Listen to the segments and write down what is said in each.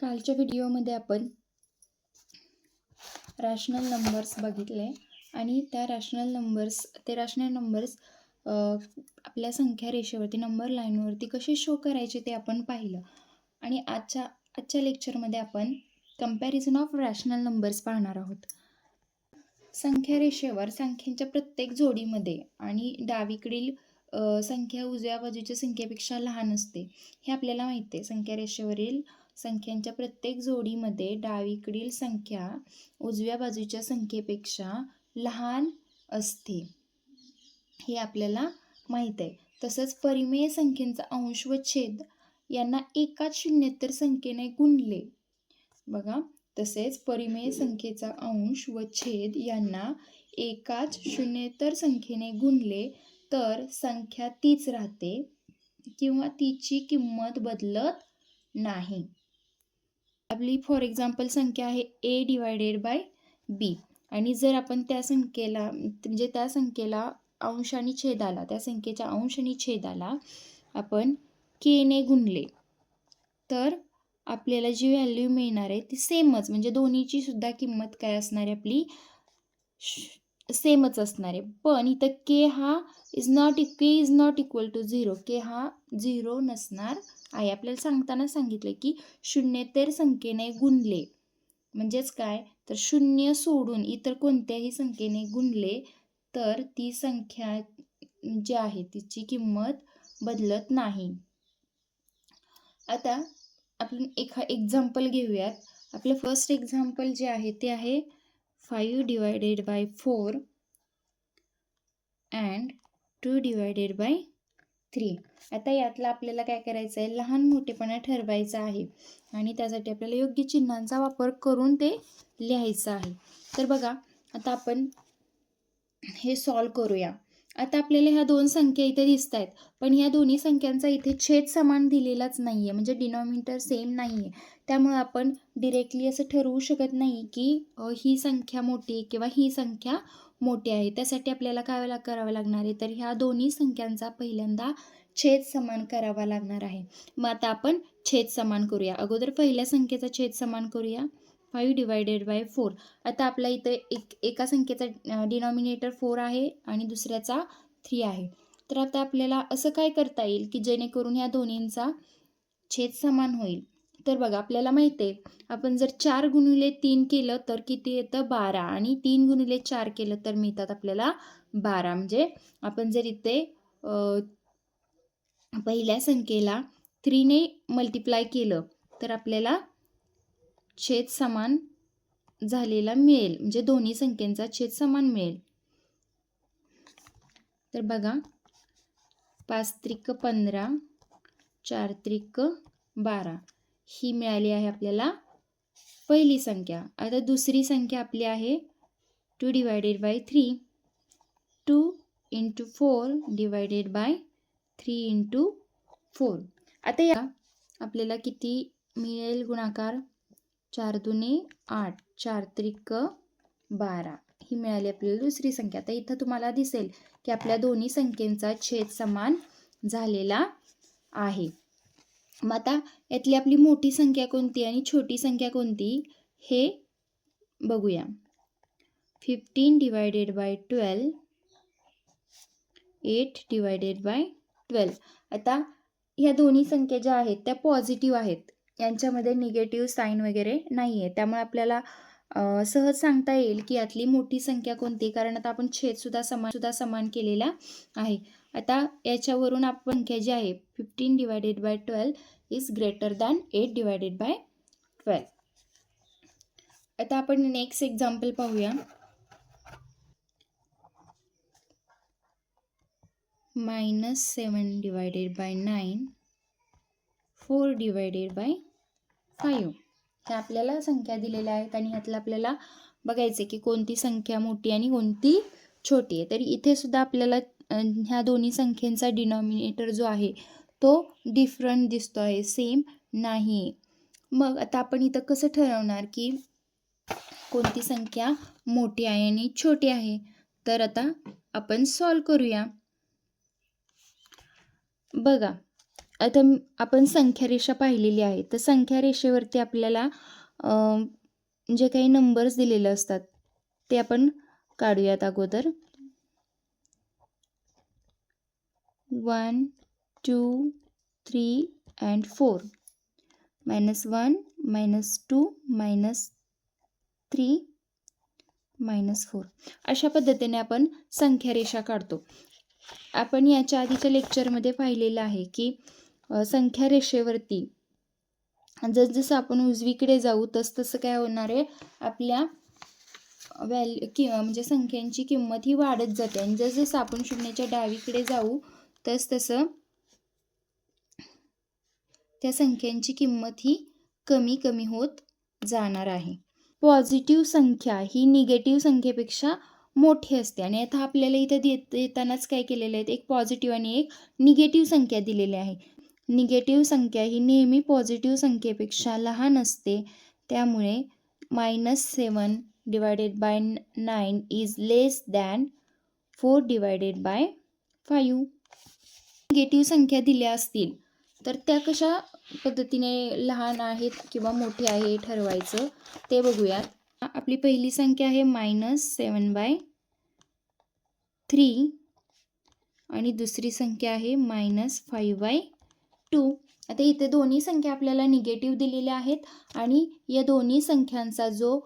कालच्या व्हिडिओमध्ये आपण रॅशनल नंबर्स बघितले आणि त्या रॅशनल नंबर्स आपल्या संख्या रेषेवरती नंबर लाईनवरती कसे शो करायचे ते आपण पाहिलं. आणि आजच्या लेक्चरमध्ये आपण कंपॅरिझन ऑफ रॅशनल नंबर्स पाहणार आहोत. संख्या रेषेवर संख्यांच्या प्रत्येक जोडीमध्ये आणि डावीकडील संख्या उजव्या बाजूच्या संख्येपेक्षा लहान असते हे आपल्याला माहिती आहे. संख्या रेषेवरील संख्यांच्या प्रत्येक जोडीमध्ये डावीकडील संख्या उजव्या बाजूच्या संख्येपेक्षा लहान असते हे आपल्याला माहीत आहे. तसंच परिमेय संख्येचा अंश व छेद यांना एकाच शून्येतर संख्येने गुणले. बघा, तसेच परिमेय संख्येचा अंश व छेद यांना एकाच शून्येतर संख्येने गुणले तर संख्या तीच राहते किंवा तिची किंमत बदलत नाही. आपली फॉर एक्झाम्पल संख्या आहे a डिवायडेड बाय b आणि जर आपण त्या संख्येला अंश आणि छेदाला त्या संख्येच्या अंश आणि छेदाला आपण k ने गुणले तर आपल्याला जी व्हॅल्यू मिळणार आहे ती सेमच, म्हणजे दोन्हीची सुद्धा किंमत काय असणार आहे आपली सेमच असणार आहे. पण इथं k is not equal to 0. k हा 0 नसणार आहे. आपल्याला सांगताना सांगितलं की शून्येतर संख्येने गुणले म्हणजेच काय, तर शून्य सोडून इतर कोणत्याही संख्येने गुणले तर ती संख्या जी आहे तिची किंमत बदलत नाही. आता आपण एक्झाम्पल घेऊयात. आपलं फर्स्ट एक्झाम्पल जे आहे ते आहे 5 divided by 4 and 2 divided by 3. आता यातलं आपल्याला काय करायचं आहे, लहान मोठेपणा ठरवायचा आहे आणि त्यासाठी आपल्याला योग्य चिन्हांचा वापर करून ते लिहायचं आहे. तर बघा, आता आपण हे सॉल्व करूया. आता आपल्याला ह्या दोन संख्या इथे दिसत आहेत, पण ह्या दोन्ही संख्यांचा इथे छेद समान दिलेलाच नाही आहे, म्हणजे डिनॉमिनेटर सेम नाही आहे. त्यामुळे आपण डिरेक्टली असं ठरवू शकत नाही की ही संख्या मोठी किंवा ही संख्या मोठी आहे. त्यासाठी आपल्याला काय करावं लागणार आहे, तर ह्या दोन्ही संख्यांचा पहिल्यांदा छेद समान करावा लागणार आहे. मग आता आपण छेद समान करूया. अगोदर पहिल्या संख्येचा छेद समान करूया. 5 डिवायडेड बाय 4. आता आपला इथं एका संख्येचा डिनॉमिनेटर 4 आहे आणि दुसऱ्याचा 3 आहे. तर आता आपल्याला असं काय करता येईल की जेणेकरून ह्या दोन्हींचा छेद समान होईल. तर बघा, आपल्याला माहिती आहे आपण जर 4 गुणिले 3 केलं तर किती येतं 12 आणि 3 गुणिले 4 केलं तर मिळतात आपल्याला 12. म्हणजे आपण जर इथे पहिल्या संख्येला 3 ने मल्टिप्लाय केलं तर आपल्याला छेद समान झालेला मिळेल, म्हणजे दोन्ही संख्यांचा छेद समान मिळेल. तर बघा, 5 त्रिक 15 4 त्रिक 12 ही मिळाली आहे आपल्याला पहिली संख्या. आता दुसरी संख्या आपली आहे 2 divided by 3. 2 into 4 divided by 3 into 4. आता या आपल्याला किती मिळेल गुणाकार, 4 दुने 8 4 त्रिक 12 ही मिळाली आपल्याला दुसरी संख्या. आता इथं तुम्हाला दिसेल की आपल्या दोन्ही संख्येचा छेद समान झालेला आहे. मग आता यातली आपली मोठी संख्या कोणती आणि छोटी संख्या कोणती हे बघूया. 15 डिवायडेड बाय 12 8 डिवायडेड बाय 12. आता ह्या दोन्ही संख्या ज्या आहेत त्या पॉझिटिव्ह आहेत, यांच्यामध्ये निगेटिव्ह साईन वगैरे नाही आहे. त्यामुळे आपल्याला सहज सांगता येईल की यातली मोठी संख्या कोणती, कारण आता आपण छेद सुद्धा समान केलेला आहे. आता याच्यावरून आपण संख्या जी आहे 15 divided by 12 is greater than 8 divided bye 12. आता आपण नेक्स्ट एक्झाम्पल पाहूया. -7 डिवायडेड बाय 9 4 डिवायडेड बाय 5. ह्या आपल्याला संख्या दिलेल्या आहेत आणि ह्यातलं आपल्याला बघायचं की कोणती संख्या मोठी आणि कोणती छोटी आहे. तरी इथे सुद्धा आपल्याला ह्या दोन्ही संख्येचा डिनॉमिनेटर जो आहे तो डिफरंट दिसतो आहे, सेम नाही. मग आता आपण इथं कसं ठरवणार की कोणती संख्या मोठी आहे आणि छोटी आहे, तर आता आपण सॉल्व करूया. बघा, आता आपण संख्या रेषा पाहिलेली आहे, तर संख्या रेषेवरती आपल्याला जे काही नंबर्स दिलेले असतात ते आपण काढूयात अगोदर. 1 2 3 and 4. -1 -2 -3 -4 अशा पद्धतीने आपण संख्या रेषा काढतो. आपण याच्या आधीच्या लेक्चरमध्ये पाहिलेलं आहे की संख्या रेषेवरती जसजसं आपण उजवीकडे जाऊ तसतसं काय होणार आहे, आपल्या म्हणजे संख्यांची किंमत ही वाढत जाते. आणि जसजसं आपण शून्याच्या डावीकडे जाऊ तसतसं त्या संख्यांची किंमत ही कमी कमी होत जाणार आहे. पॉझिटिव्ह संख्या ही निगेटिव्ह संख्येपेक्षा मोठी असते. आणि आता आपल्याला इथे देतानाच काय केलेलं आहे, एक पॉझिटिव्ह आणि एक निगेटिव्ह संख्या दिलेली आहे. निगेटिव्ह संख्या ही नेहमी पॉझिटिव्ह संख्येपेक्षा लहान असते. त्यामुळे -7 divided by 9 is less than 4 divided by 5. Negative संख्या दिल्या असतील तर त्या कशा पद्धतीने लहान आहेत किंवा मोठे आहे हे ठरवायचं ते बघूयात. आपली पहिली संख्या आहे -7/3 आणि दुसरी संख्या आहे -5/2. आता इथे दोन्ही संख्या आपल्याला निगेटिव्ह दिलेल्या आहेत आणि या दोन्ही संख्यांचा जो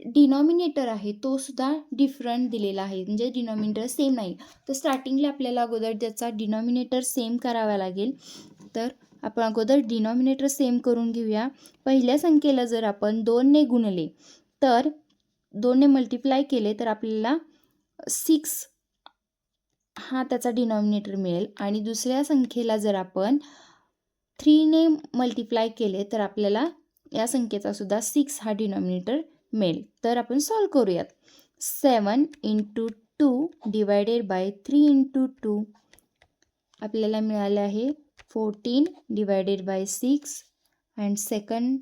डिनॉमिनेटर आहे तो सुद्धा डिफरंट दिलेला आहे, म्हणजे डिनॉमिनेटर सेम नाही. तर स्टार्टिंगला आपल्याला अगोदर त्याचा डिनॉमिनेटर सेम करावा लागेल. तर आपण अगोदर डिनॉमिनेटर सेम करून घेऊया. पहिल्या संख्येला जर आपण 2ने गुणले तर 2ने मल्टिप्लाय केले तर आपल्याला 6 हा त्याचा डिनॉमिनेटर मिळेल. आणि दुसऱ्या संख्येला जर आपण 3ने मल्टिप्लाय केले तर आपल्याला या संख्येचा सुद्धा 6 हा डिनॉमिनेटर मिळेल. तर आपण सॉल्व करूयात. 7 × 2 डिवायडेड बाय 3 × 2 आपल्याला मिळाले आहे 14 divided bye 6 and second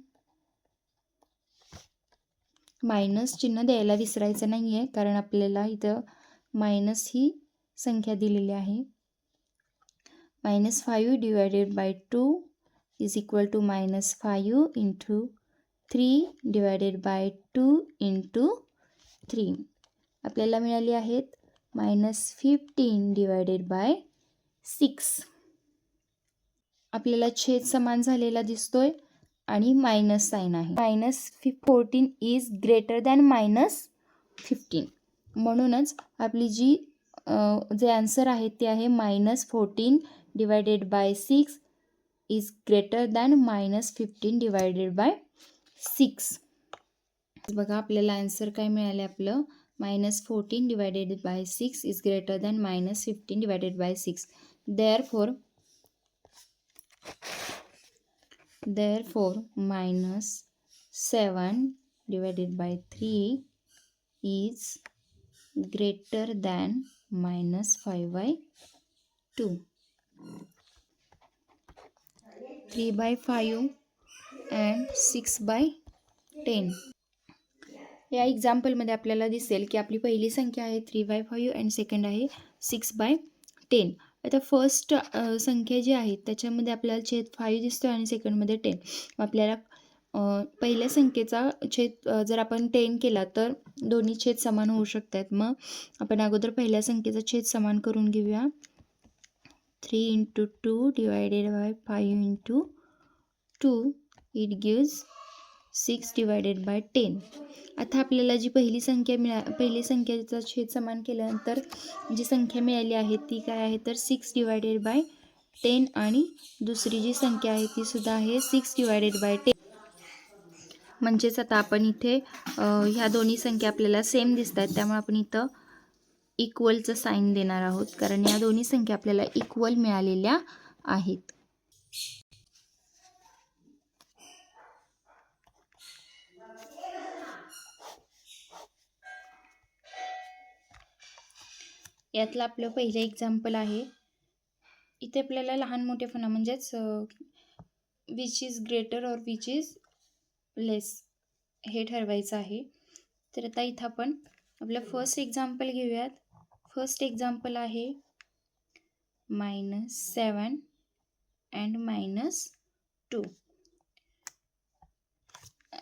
minus चिन्ह द्यायला विसरायचं नाही आहे, कारण आपल्याला इथं मायनस ही संख्या दिलेली आहे. -5 divided by 2 is equal to -5 × 3 divided by 2 × 3 आपल्याला मिळाली आहेत -15 डिवायडेड बाय 6. आपल्याला छेद समान झालेला दिसतोय आणि मायनस साइन आहे. -14 इज ग्रेटर दॅन -15. म्हणूनच आपली जे आन्सर आहे ते आहे -14 divided bye 6 is greater than -15 divided by 6. बघा आपल्याला आन्सर काय मिळाले आपलं, -14 divided bye 6 is greater than -15 divided by 6. Therefore -7 divided by 3 is greater than -5/2. 3/5 and 6/10. या एक्झाम्पलमध्ये आपल्याला दिसेल की आपली पहिली संख्या आहे 3/5 अँड सेकंड आहे 6/10. आता फर्स्ट संख्या जी आहे त्याच्यामध्ये आपल्याला छेद 5 दिसतो आणि सेकंडमध्ये 10. आपल्याला पहिल्या संख्येचा छेद जर आपण 10 केला तर दोन्ही छेद समान होऊ शकतात. मग आपण अगोदर पहिल्या संख्येचा छेद समान करून घेऊया. 3 × 2 divided by 5 × 2 it gives 6 divided by 10. आता आपल्याला जी पहिली संख्येचा छेद समान केल्यानंतर जी संख्या मिळाली आहे ती काय आहे तर 6 डिवायडेड बाय 10 आणि दुसरी जी संख्या आहे ती सुद्धा आहे 6 डिवायडेड बाय 10. म्हणजेच आता आपण इथे ह्या दोन्ही संख्या आपल्याला सेम दिसत आहेत, त्यामुळे आपण इथं इक्वलचं साईन देणार आहोत, कारण या दोन्ही संख्या आपल्याला इक्वल मिळालेल्या आहेत. यातलं आपलं पहिलं एक्झाम्पल आहे. इथे आपल्याला लहान मोठेपणा म्हणजेच विच इज ग्रेटर और विच इज लेस हे ठरवायचं आहे. तर आता इथं आपण आपलं फर्स्ट एक्झाम्पल घेऊयात. फर्स्ट एक्झाम्पल आहे -7 अँड -2.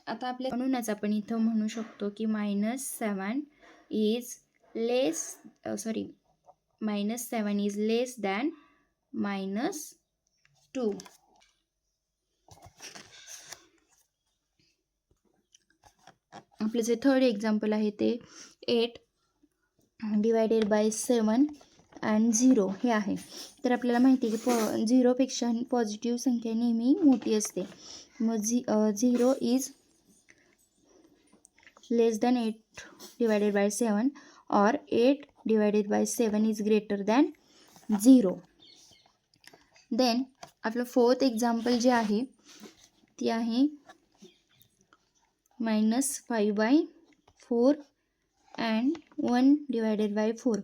आता आपल्या म्हणूनच आपण इथं म्हणू शकतो की -7 is less -7 is less than -2. आपलं जे थर्ड एक्झाम्पल आहे ते 8 डिवायडेड बाय 7 अँड 0 हे आहे. तर आपल्याला माहिती आहे की 0पेक्षा पॉझिटिव्ह संख्या नेहमी मोठी असते. मग 0 is less than 8 divided by 7 और 8 divided by 7 is greater than 0. Then आपलं फोर्थ एक्झाम्पल जे आहे ती आहे -5/4 अँड 1 डिवायडेड बाय 4.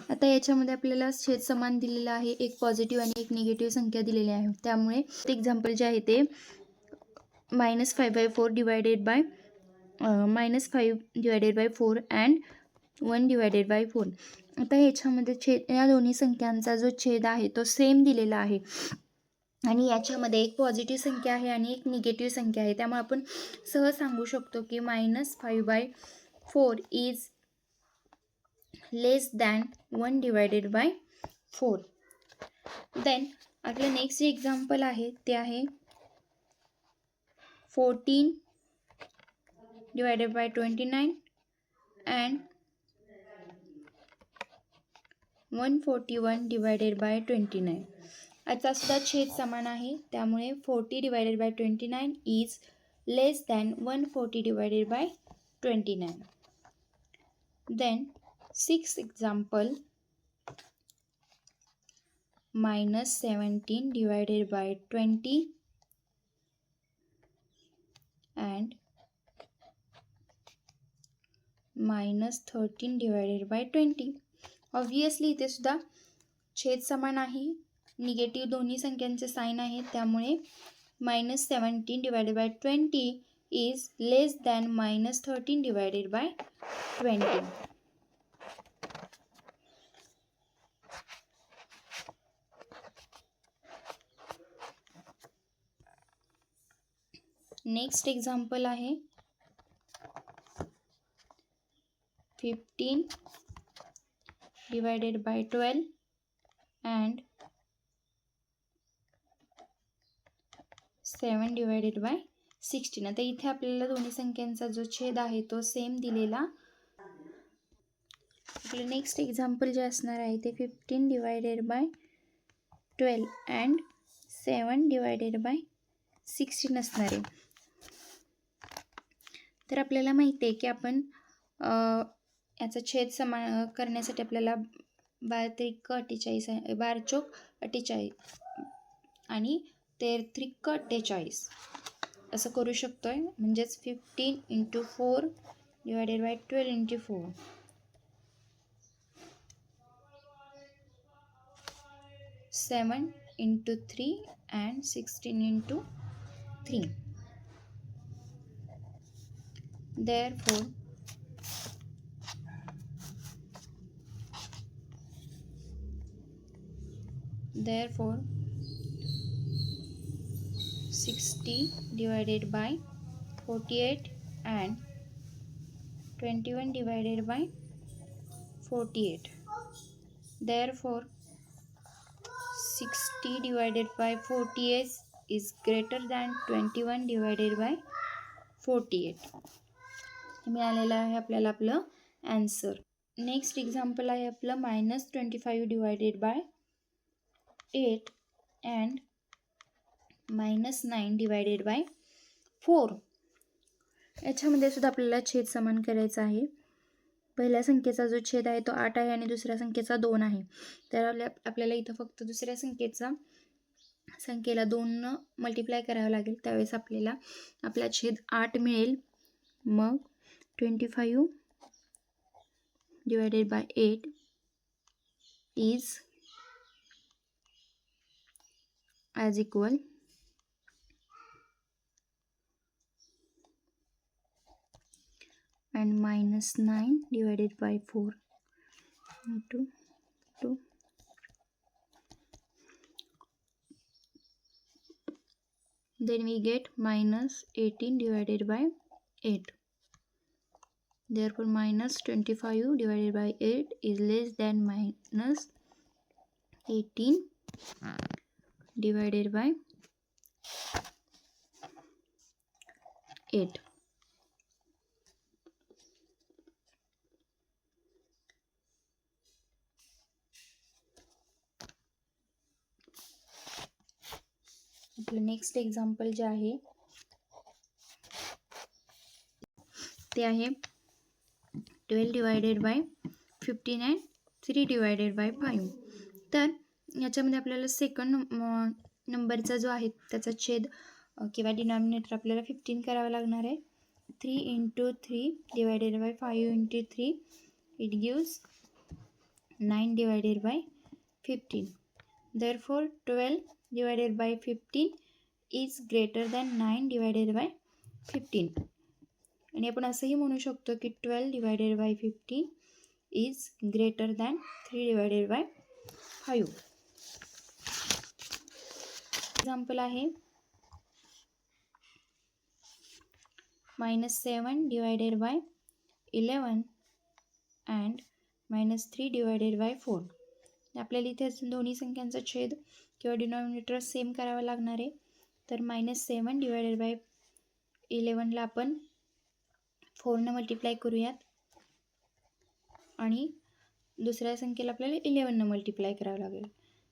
आता याच्यामध्ये आपल्याला छेद समान दिलेला आहे, एक पॉझिटिव्ह आणि एक निगेटिव्ह संख्या दिलेली आहे. त्यामुळे एक्झाम्पल जे आहे ते -5/4 divided by -5 divided by 4 and 1 divided by 4. आता ह्याच्यामध्ये या दोन्ही संख्यांचा जो छेद आहे तो सेम दिलेला आहे आणि याच्यामध्ये एक पॉझिटिव्ह संख्या आहे आणि एक निगेटिव्ह संख्या आहे. त्यामुळे आपण सहज सांगू शकतो की -5/4 is less than 1 divided by 4. Then आपलं नेक्स्ट जे एक्झाम्पल आहे ते आहे 14 divided by 29 and 141 divided by 29. याचा सुद्धा छेद समान आहे, त्यामुळे 40 divided by 29 is less than 140 divided by 29. Then sixth example -17 divided by 20 and -13 divided by 20. Obviously इथे सुद्धा छेद समान आहे, निगेटिव्ह दोन्ही संख्यांचे साईन आहे, त्यामुळे -17 divided by 20 is less than -13 divided by 20. Next example आहे 15 divided by 12 and 7 divided by 16. आता इथे आपल्याला दोन्ही संख्यांचा जो छेद आहे तो सेम दिलेला. आपलं नेक्स्ट एक्झाम्पल जे असणार आहे ते 15 divided by 12 and 7 divided by 16 असणार आहे. तर आपल्याला माहिती आहे की आपण याचा छेद समान करण्यासाठी आपल्याला 12 त्रिक 48 12 चोक 48 आणि 13 त्रिक 48 असं करू शकतो आहे. म्हणजेच 15 × 4 divided by 12 × 4. 7 × 3 and 16 × 3. Therefore 60 divided by 48 and 21 divided by 48. Therefore 60 divided by 48 is greater than 21 divided by 48. मिळालेलं आहे आपल्याला आपलं आन्सर. नेक्स्ट एक्झाम्पल आहे आपलं -25 divided by 8 and -9 divided by 4. याच्यामध्ये सुद्धा आपल्याला छेद समान करायचा आहे. पहिल्या संख्येचा जो छेद आहे तो 8 आहे आणि दुसऱ्या संख्येचा 2 आहे. तर आपल्याला इथं फक्त दुसऱ्या संख्येला 2 मल्टिप्लाय करावं लागेल. त्यावेळेस आपल्याला आपला छेद 8 मिळेल. मग 25 divided by 8 is as equal and -9 divided by 4 into 2. then we get minus 18 divided by 8. Therefore minus 25 divided by 8 is less than minus 18 divided by 8. आपलं नेक्स्ट एक्झाम्पल जे आहे ते आहे 12 divided by 15 and 3 divided bye 5. तर याच्यामध्ये आपल्याला second नंबरचा जो आहे त्याचा छेद किंवा डिनॉमिनेटर आपल्याला 15 करावा लागणार आहे. 3 into 3 divided bye 5 into 3 it gives 9 divided by 15. Therefore 12 divided by 15 is greater than 9 divided by 15. आणि आपण असंही म्हणू शकतो की 12 divided by 15 is greater than 3 divided by 5. Example आहे -7 divided by 11 and -3 divided by 4. आपल्याला इथे दोन्ही संख्यांचा छेद किंवा डिनॉमिनेटर सेम करावा लागणार आहे. तर -7 डिवायडेड बाय 11ला आपण 4ने मल्टिप्लाय करूयात आणि दुसऱ्या संख्येला आपल्याला 11ने मल्टिप्लाय करावं लागेल.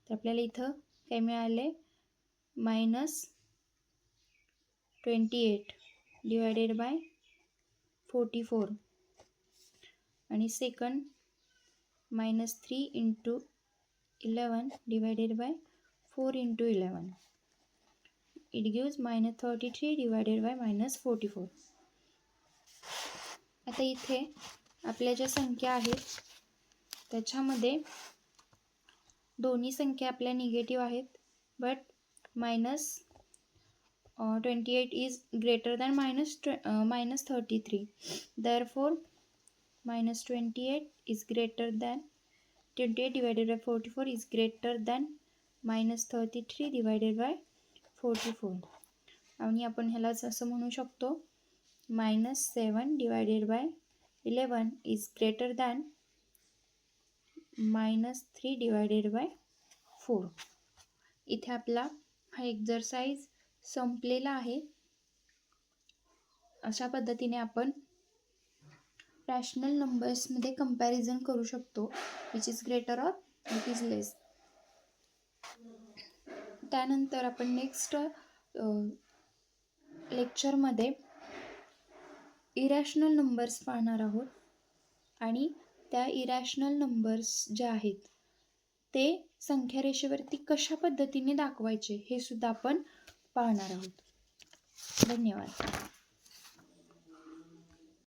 तर आपल्याला इथं काय मिळाले -28 डिवायडेड बाय 44 आणि second -3 into 11 divided by 4 into 11. It gives -33 divided by -44. आता इथे आपल्या ज्या संख्या आहेत त्याच्यामध्ये दोन्ही संख्या आपल्या निगेटिव्ह आहेत, but -28 is greater than -33. Therefore -28 is greater than 28 divided by 44 is greater than -33 divided by 44. आणि आपण ह्यालाच असं म्हणू शकतो -7 divided by 11 is greater than -3 divided by 4. इथे आपला हा एक्झरसाइज संपलेला आहे. अशा पद्धतीने आपण रॅशनल नंबर्समध्ये कंपॅरिझन करू शकतो, which is greater or which is less. त्यानंतर आपण नेक्स्ट लेक्चरमध्ये इरॅशनल नंबर्स पाहणार आहोत आणि त्या इरॅशनल नंबर्स जे आहेत ते संख्यारेषेवरती कशा पद्धतीने दाखवायचे हे सुद्धा आपण पाहणार आहोत. धन्यवाद.